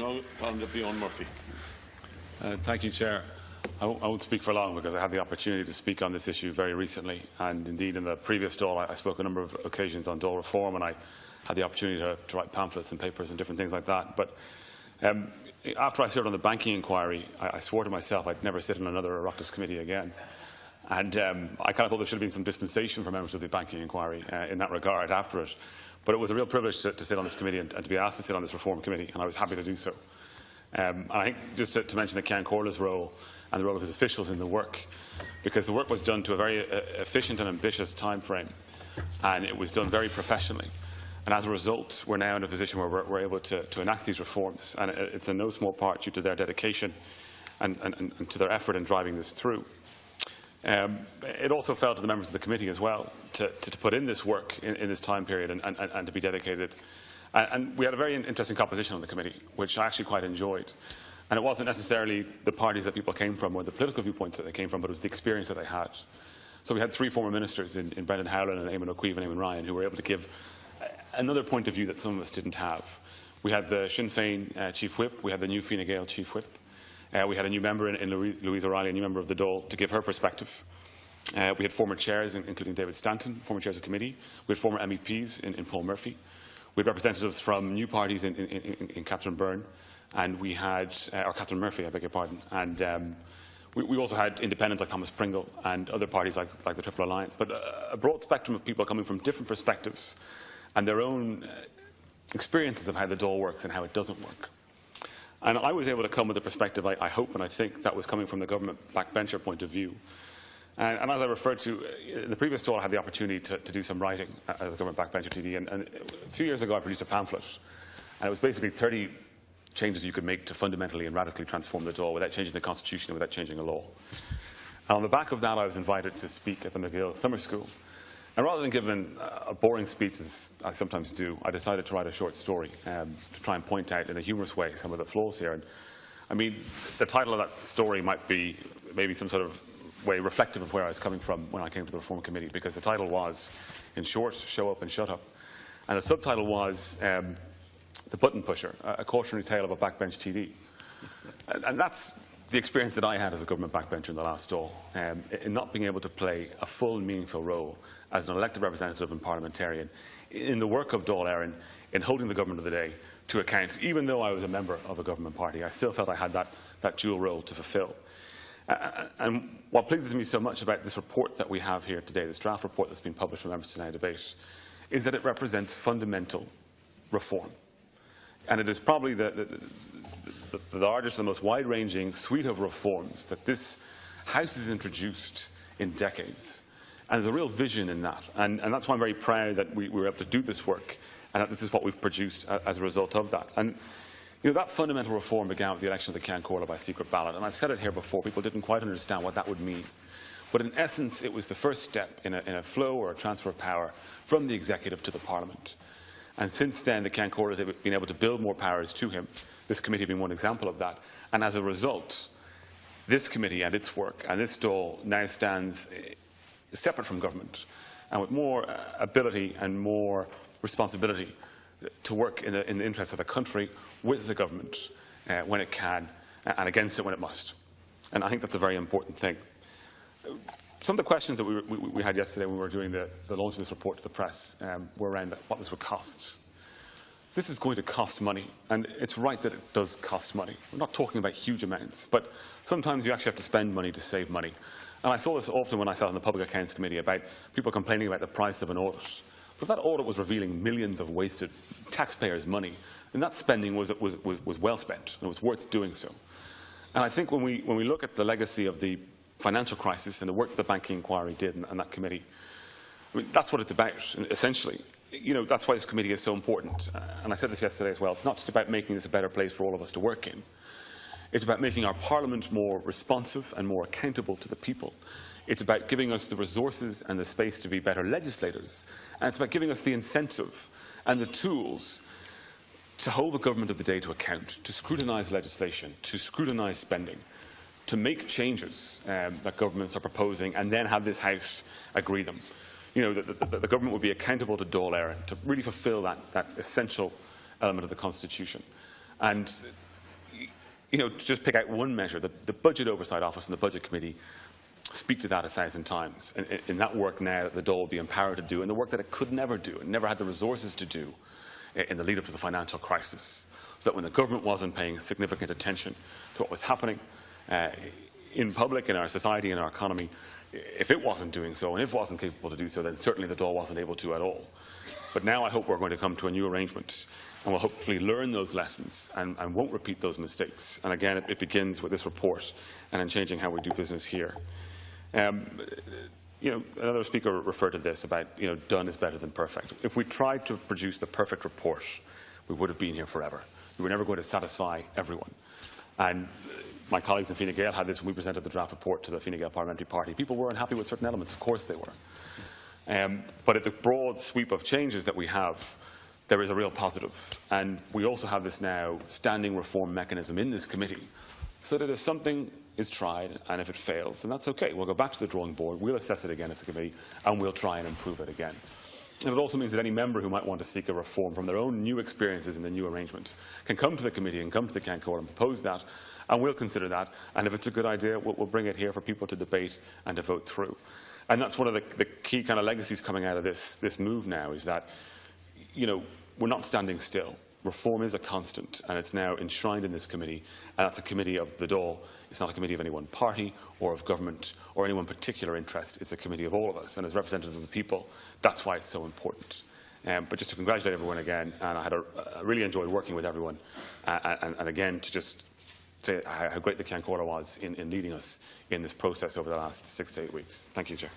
Murphy. Thank you, Chair. I won't speak for long because I had the opportunity to speak on this issue very recently, and indeed in the previous Dáil I spoke a number of occasions on Dáil reform, and I had the opportunity to write pamphlets and papers and different things like that. But after I served on the banking inquiry, I swore to myself I'd never sit in another Oireachtas committee again. And I kind of thought there should have been some dispensation for members of the banking inquiry in that regard after it. But it was a real privilege to sit on this committee and to be asked to sit on this reform committee, and I was happy to do so. And I think just to mention the Ceann Comhairle's role and the role of his officials in the work, because the work was done to a very efficient and ambitious time frame, and it was done very professionally. And as a result, we're now in a position where we're able to enact these reforms, and it's in no small part due to their dedication and to their effort in driving this through. It also fell to the members of the committee as well to put in this work in this time period and to be dedicated. And we had a very interesting composition on the committee, which I actually quite enjoyed. And it wasn't necessarily the parties that people came from or the political viewpoints that they came from, but it was the experience that they had. So we had three former ministers in Brendan Howlin and Eamon O'Keefe and Eamon Ryan who were able to give another point of view that some of us didn't have. We had the Sinn Féin Chief Whip, we had the new Fine Gael Chief Whip, we had a new member in Louise O'Reilly, a new member of the Dáil, to give her perspective. We had former chairs, including David Stanton, former chairs of committee. We had former MEPs in Paul Murphy. We had representatives from new parties in Catherine Byrne, and we had, or Catherine Murphy, I beg your pardon, and we also had independents like Thomas Pringle and other parties like the Triple Alliance, but a broad spectrum of people coming from different perspectives and their own experiences of how the Dáil works and how it doesn't work. And I was able to come with a perspective, I hope and I think, that was coming from the government backbencher point of view. And as I referred to, in the previous Dáil I had the opportunity to do some writing as a government backbencher TD, and a few years ago I produced a pamphlet, and it was basically 30 changes you could make to fundamentally and radically transform the Dáil without changing the constitution and without changing a law. And on the back of that I was invited to speak at the McGill Summer School. And rather than giving a boring speech, as I sometimes do, I decided to write a short story to try and point out in a humorous way some of the flaws here. And I mean, the title of that story might be maybe some sort of way reflective of where I was coming from when I came to the Reform Committee, because the title was, in short, Show Up and Shut Up. And the subtitle was The Button Pusher, a cautionary tale of a backbench TD. And that's the experience that I had as a government backbencher in the last Dáil, in not being able to play a full and meaningful role as an elected representative and parliamentarian in the work of Dáil Éireann, in holding the government of the day to account. Even though I was a member of a government party, I still felt I had that dual role to fulfil. And what pleases me so much about this report that we have here today, this draft report that's been published for members to now debate, is that it represents fundamental reform. And it is probably the largest and the most wide-ranging suite of reforms that this House has introduced in decades. And there's a real vision in that. And that's why I'm very proud that we were able to do this work, and that this is what we've produced as a result of that. And you know, that fundamental reform began with the election of the Ceann Comhairle by secret ballot. And I've said it here before, people didn't quite understand what that would mean. But in essence, it was the first step in a flow or a transfer of power from the executive to the Parliament. And since then, the Ceann Comhairle has been able to build more powers to him, this committee being one example of that. And as a result, this committee and its work and this Dáil now stands separate from government and with more ability and more responsibility to work in the interests of the country with the government when it can and against it when it must. And I think that's a very important thing. Some of the questions that we had yesterday when we were doing the launch of this report to the press were around what this would cost. This is going to cost money, and it's right that it does cost money. We're not talking about huge amounts, but sometimes you actually have to spend money to save money. And I saw this often when I sat on the Public Accounts Committee about people complaining about the price of an audit. But if that audit was revealing millions of wasted taxpayers' money, then that spending was well spent, and it was worth doing so. And I think when we look at the legacy of the financial crisis and the work the banking inquiry did and that committee, I mean, that's what it's about, essentially. You know, that's why this committee is so important. And I said this yesterday as well. It's not just about making this a better place for all of us to work in. It's about making our Parliament more responsive and more accountable to the people. It's about giving us the resources and the space to be better legislators. And it's about giving us the incentive and the tools to hold the government of the day to account, to scrutinise legislation, to scrutinise spending, to make changes that governments are proposing and then have this House agree them. You know, the government will be accountable to Dáil Éireann to really fulfil that essential element of the Constitution. And to just pick out one measure, the Budget Oversight Office and the Budget Committee speak to that 1,000 times. In that work now that the Dáil will be empowered to do, and the work that it could never do and never had the resources to do in the lead-up to the financial crisis, so that when the government wasn't paying significant attention to what was happening in public, in our society, in our economy, if it wasn't doing so, and if it wasn't capable to do so, then certainly the Dáil wasn't able to at all. But now I hope we're going to come to a new arrangement, and we'll hopefully learn those lessons and won't repeat those mistakes. And again, it begins with this report and in changing how we do business here. Another speaker referred to this about, done is better than perfect. If we tried to produce the perfect report, we would have been here forever. We were never going to satisfy everyone. And my colleagues in Fine Gael had this when we presented the draft report to the Fine Gael Parliamentary Party. People were unhappy with certain elements, of course they were. But at the broad sweep of changes that we have, there is a real positive. And we also have this now standing reform mechanism in this committee, so that if something is tried and if it fails, then that's okay. We'll go back to the drawing board, we'll assess it again as a committee, and we'll try and improve it again. And it also means that any member who might want to seek a reform from their own new experiences in the new arrangement can come to the committee and come to the Cancor and propose that, and we'll consider that. And if it's a good idea, we'll bring it here for people to debate and to vote through. And that's one of the key kind of legacies coming out of this move now, is that, we're not standing still. Reform is a constant, and it's now enshrined in this committee, and that's a committee of the Dáil. It's not a committee of any one party or of government or any one particular interest. It's a committee of all of us, and as representatives of the people, that's why it's so important. But just to congratulate everyone again, and I really enjoyed working with everyone, and again to just say how great the Cancor was in leading us in this process over the last 6 to 8 weeks. Thank you, Chair.